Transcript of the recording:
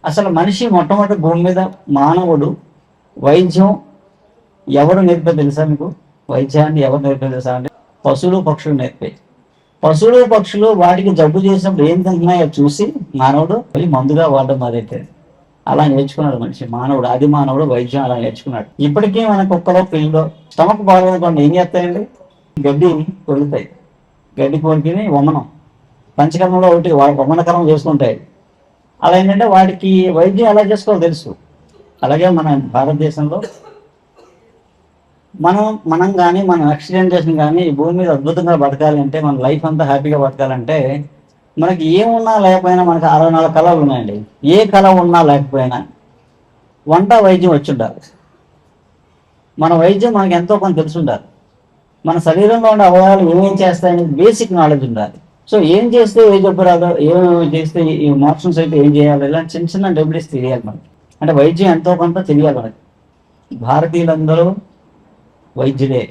అసలు మనిషి మొట్టమొదటి భూమి మీద మానవుడు వైద్యం ఎవరు నేర్పారు తెలుసా మీకు? వైద్యాన్ని ఎవరు నేర్పారు తెలుసా అంటే పశువులు పక్షులు నేర్పాయి. పశువులు పక్షులు వాటికి జబ్బు చేసినప్పుడు ఏం తింటున్నాయో చూసి మానవుడు పోయి మందుగా వాడడం మొదలెట్టాడు. అలా నేర్చుకున్నాడు మనిషి, మానవుడు, ఆది మానవుడు వైద్యం అలా నేర్చుకున్నాడు. ఇప్పటికీ మన కుక్కలో పిల్లిలో స్టమక్ బాగోకుండా ఏం చేస్తాయండి? గడ్డి కొలుతాయి. గడ్డి కొలికిని వమనం, పంచకర్మంలో ఒకటి వమనకరం చేసుకుంటాయి. అలా ఏంటంటే వాటికి వైద్యం ఎలా చేసుకోవాలో తెలుసు. అలాగే మన భారతదేశంలో మనం కానీ మన నెక్స్ట్ జనరేషన్ కానీ ఈ భూమి మీద అద్భుతంగా బతకాలి అంటే, మన లైఫ్ అంతా హ్యాపీగా బతకాలంటే, మనకి ఏమున్నా లేకపోయినా మనకి 64 కళలు ఉన్నాయండి. ఏ కళ ఉన్నా లేకపోయినా వంట వైద్యం వచ్చి ఉండాలి. మన వైద్యం మనకి ఎంతో కొంత తెలిసి ఉండాలి. మన శరీరంలో ఉండే అవయవాలు ఏమేం చేస్తాయని బేసిక్ నాలెడ్జ్ ఉండాలి. సో ఏం చేస్తే ఏ జబ్బు రాదో, ఏమేమి చేస్తే ఈ మోషన్స్ అయితే ఏం చేయాలి, ఇలాంటి చిన్న చిన్న డెబ్లిస్ తెలియాలి మనకి. అంటే వైద్యం ఎంతో కొంత తెలియాలి మనకి. భారతీయులందరూ వైద్యులే.